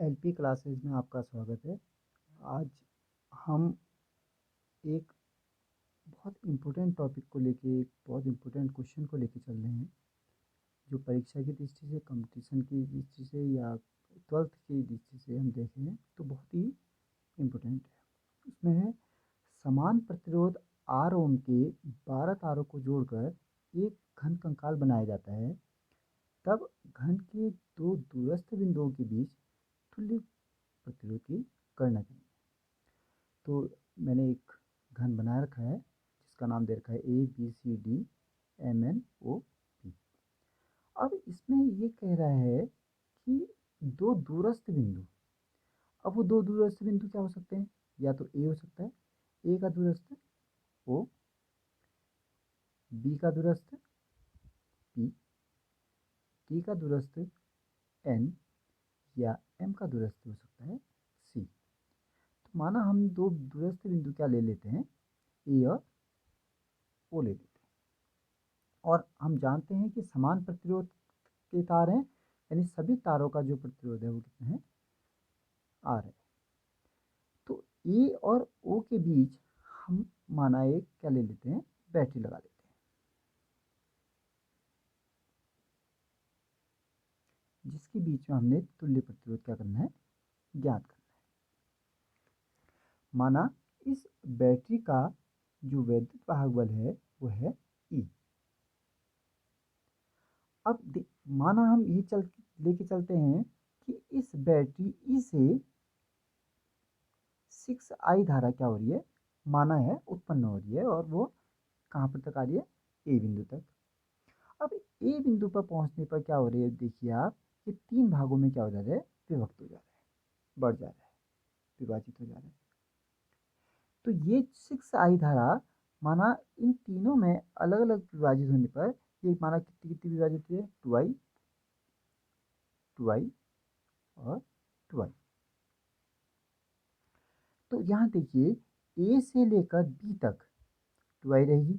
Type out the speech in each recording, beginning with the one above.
LP classes में आपका स्वागत है। आज हम एक बहुत इम्पोर्टेंट टॉपिक को लेके, एक बहुत इम्पोर्टेंट क्वेश्चन को लेके चल रहे हैं, जो परीक्षा की दृष्टि से, कंपटीशन की दृष्टि से या 12th की दृष्टि से हम देखें तो बहुत ही इम्पोर्टेंट है। उसमें है समान प्रतिरोध आर ओम के 12 तारों को जोड़कर एक घन कंकाल बनाया जाता है, तब घन के दो दूरस्थ बिंदुओं के बीच तुल्य प्रतिरोध की गणना करें। तो मैंने एक घन बना रखा है जिसका नाम दे रखा है ABCDMNO P। अब इसमें ये कह रहा है कि दो दूरस्थ बिंदु, अब वो दो दूरस्थ बिंदु क्या हो सकते हैं? या तो ए हो सकता है, ए का दूरस्थ ओ, बी का दूरस्थ पी, टी का दूरस्थ एन, या एम का दूरस्थ हो सकता है सी। तो माना हम दो दूरस्थ बिंदु क्या ले लेते हैं, ए और ओ ले लेते हैं, और हम जानते हैं कि समान प्रतिरोध के तार हैं, यानी सभी तारों का जो प्रतिरोध है वो कितना है, आर है। तो ए और ओ के बीच हम माना एक क्या ले लेते हैं, बैटरी लगा लेते हैं, जिसके बीच में हमने तुल्य प्रतिरोध क्या करना है, ज्ञात करना है। माना इस बैटरी का जो वैद्युत वाहक बल है वो है ई। अब माना हम ये लेके चलते हैं कि इस बैटरी ई से 6I धारा क्या हो रही है, माना है उत्पन्न हो रही है, और वो कहाँ पर तक आ रही है, ए बिंदु तक। अब ए बिंदु पर पहुंचने पर क्या हो रही है, देखिए आप, ये तीन भागों में क्या हो जा रहा है, विभक्त हो जा रहा है, बढ़ जा रहा है, विभाजित हो जा रहा है। तो ये 6I धारा माना इन तीनों में अलग अलग विभाजित होने पर ये माना कितनी कितनी विभाजित हुई है, 2I, 2I और 2I। तो यहाँ देखिए ए से लेकर बी तक 2I रहेगी,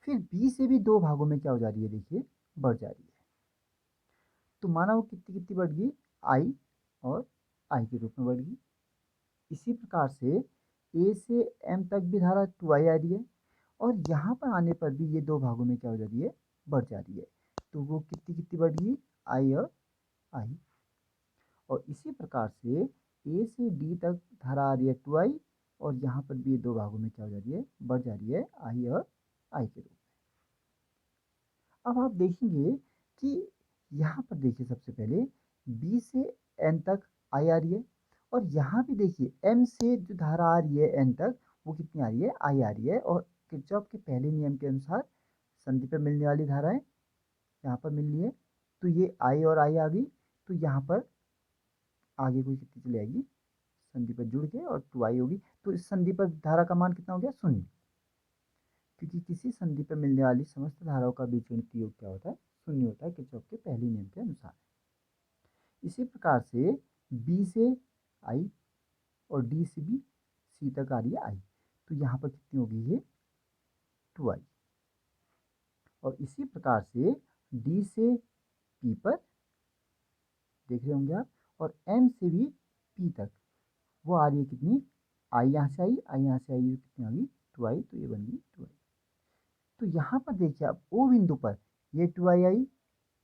फिर बी से भी दो भागों में क्या हो जा रही है, देखिए बढ़ जा रही है। तो माना वो कितनी कितनी बढ़ गई, आई और आई के रूप में बढ़ गई। इसी प्रकार से ए से एम तक भी धारा 2I आ रही है, और यहाँ पर आने पर भी ये दो भागों में क्या हो जा रही है, बढ़ जा रही है। तो वो कितनी कितनी बढ़ गई, आई और आई। और इसी प्रकार से ए से डी तक धारा आ रही है 2I, और यहाँ पर भी दो भागों में क्या हो जा रही है, बढ़ जा रही है, आई और आई के रूप में। अब आप देखेंगे कि यहाँ पर देखिए सबसे पहले बी से एन तक आई आ रही है, और यहाँ भी देखिए एम से जो धारा आ रही है एन तक वो कितनी आ रही है, आई आ रही है। और किरचॉफ के पहले नियम के अनुसार संधि पर मिलने वाली धाराएं यहाँ पर मिल रही है, तो ये आई और आई आ गई। तो यहाँ पर आगे कोई कितनी चली आएगी, संधि पर जुड़ के और 2I होगी। तो इस संधि पर धारा का मान कितना हो गया, शून्य, क्योंकि किसी संधि पर मिलने वाली समस्त धाराओं का बीजगणितीय योग क्या होता है, शून्य होता है, किरचॉफ के पहले नियम के अनुसार। इसी प्रकार से बी से आई और डी से भी सी तक आ रही है आई, तो यहाँ पर कितनी होगी, ये 2I। और इसी प्रकार से डी से पी पर देख रहे होंगे आप, और एम से भी पी तक वो आ रही है कितनी, आई यहाँ से आई, आई यहाँ से आई, कितनी आ गई, 2I। तो ये बन गई 2I। तो यहाँ पर देखिए अब ओ बिंदु पर ये 2I आई,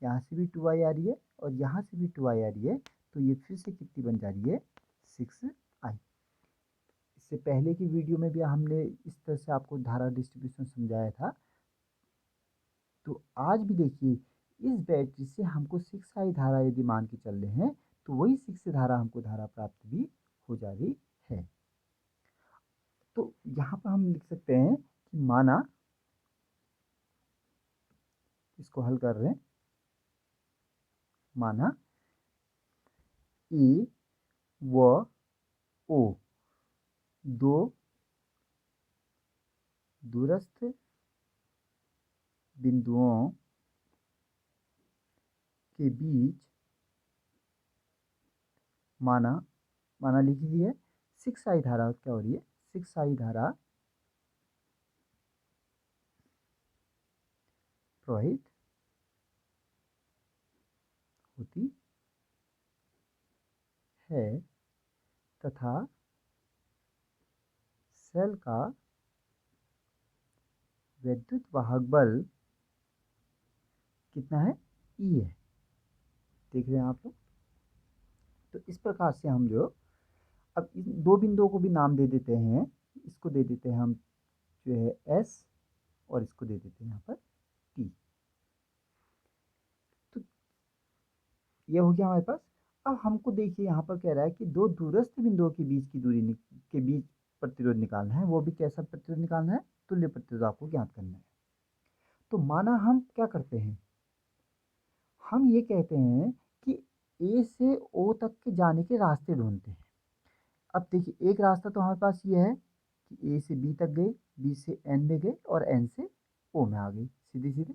यहाँ से भी 2I आ रही है, और यहाँ से भी 2I आ रही है, तो ये फिर से कितनी बन जा रही है, 6I। इससे पहले की वीडियो में भी हमने इस तरह से आपको धारा डिस्ट्रीब्यूशन समझाया था। तो आज भी देखिए इस बैटरी से हमको 6I धारा यदि मान के चल रहे हैं, तो वही 6 धारा हमको धारा प्राप्त भी हो जा रही है। तो यहाँ पर हम लिख सकते हैं कि माना, इसको हल कर रहे हैं, माना ए व ओ दो दूरस्थ बिंदुओं के बीच माना माना लिख लीजिए 6I धारा क्या हो रही है, 6I धारा प्रवाहित होती है तथा सेल का विद्युत वाहक बल कितना है, ई है। देख रहे हैं आप लोग। तो इस प्रकार से हम जो अब इन दो बिंदुओं को भी नाम दे देते हैं। इसको दे देते हैं हम जो है एस, और इसको दे देते हैं यहाँ पर टी। तो ये हो गया हमारे पास। अब हमको देखिए यहाँ पर कह रहा है कि दो दूरस्थ बिंदुओं के बीच की दूरी के बीच प्रतिरोध निकालना है। वो भी कैसा प्रतिरोध निकालना है, तुल्य प्रतिरोध आपको ज्ञात करना है। तो माना हम क्या करते हैं, हम ये कहते हैं कि ए से ओ तक के जाने के रास्ते ढूंढते हैं। अब देखिए एक रास्ता तो हमारे पास ये है कि ए से बी तक गए, बी से एन में गए और एन से ओ में आ गई सीधे सीधे।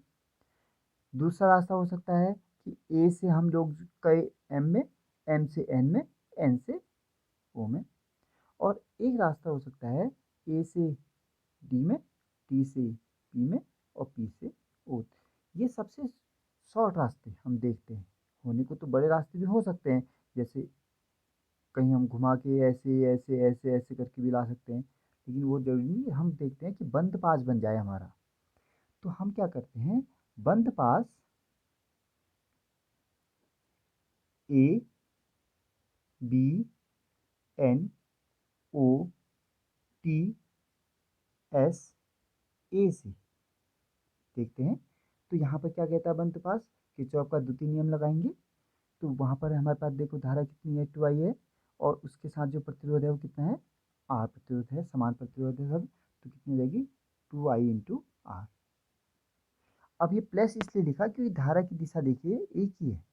दूसरा रास्ता हो सकता है कि ए से हम लोग गए एम में, एम से एन में, एन से ओ में। और एक रास्ता हो सकता है ए से डी में, डी से पी में और पी से ओ। ये सबसे शॉर्ट रास्ते हम देखते हैं। होने को तो बड़े रास्ते भी हो सकते हैं, जैसे कहीं हम घुमा के ऐसे ऐसे ऐसे ऐसे करके भी ला सकते हैं, लेकिन वो जरूरी नहीं। हम देखते हैं कि बंद पास बन जाए हमारा। तो हम क्या करते हैं, बंद पास A B N O T S A से देखते हैं। तो यहाँ पर क्या कहता है बंद पास, किरचॉफ का द्वितीय नियम लगाएंगे। तो वहाँ पर हमारे पास देखो धारा कितनी है, 2I है, और उसके साथ जो प्रतिरोध है वो कितना है, R प्रतिरोध है, समान प्रतिरोध है सब। तो कितनी हो जाएगी, 2I इंटू R। अब ये प्लस इसलिए लिखा क्योंकि धारा की दिशा देखिए एक ही है,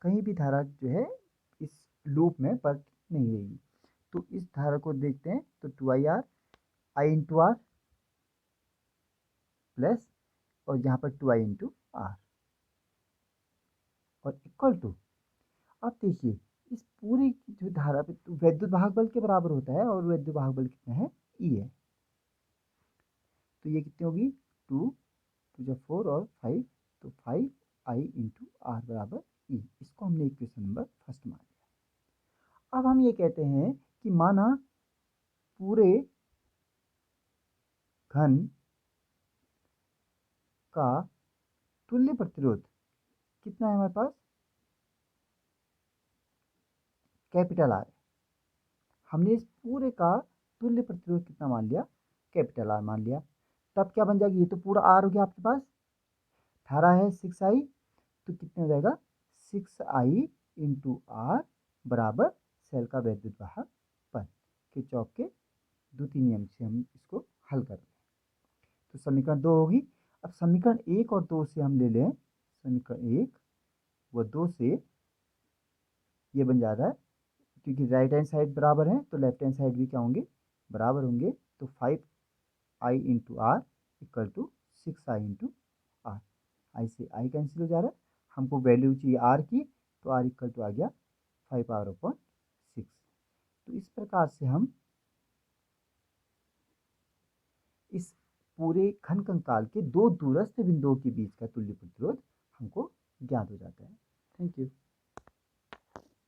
कहीं भी धारा जो है इस लूप में पलट नहीं रहेगी। तो इस धारा को देखते हैं तो 2IR, I into are plus, और यहाँ पर 2I इंटू आर और इक्वल टू। अब देखिए इस पूरी की जो धारा पे तो वैद्युत वाहक बल के बराबर होता है, और वैद्युत वाहक बल कितना है, ई है। तो ये कितनी होगी, 2 4 और 5, तो 5I इंटू आर बराबर ई। इसको हमने इक्वेशन नंबर फर्स्ट मान लिया। अब हम ये कहते हैं कि माना पूरे घन का तुल्य प्रतिरोध कितना है हमारे पास, कैपिटल आर। हमने इस पूरे का तुल्य प्रतिरोध कितना मान लिया, कैपिटल आर मान लिया। तब क्या बन जाएगी, ये तो पूरा आर हो गया आपके पास, धारा है 6I, तो कितने हो जाएगा 6I इंटू आर बराबर सेल का वैद्युत वाहक बल। किरचॉफ के द्वितीय नियम से हम इसको हल कर रहे हैं। तो समीकरण 2 होगी। अब समीकरण 1 और 2 से हम ले लें, समीकरण 1 व 2 से ये बन जा रहा है, क्योंकि राइट हैंड साइड बराबर है तो लेफ्ट हैंड साइड भी क्या होंगे, बराबर होंगे। तो 5I into r equal to 6I into r. I से आई कैंसिल हो जा रहा है, हमको वैल्यू चाहिए आर की, तो आर इक्वल टू आ गया 5r/6। तो इस प्रकार से हम इस पूरे घन कंकाल के दो दूरस्थ बिंदुओं के बीच का तुल्य प्रतिरोध हमको ज्ञात हो जाता है। Thank you.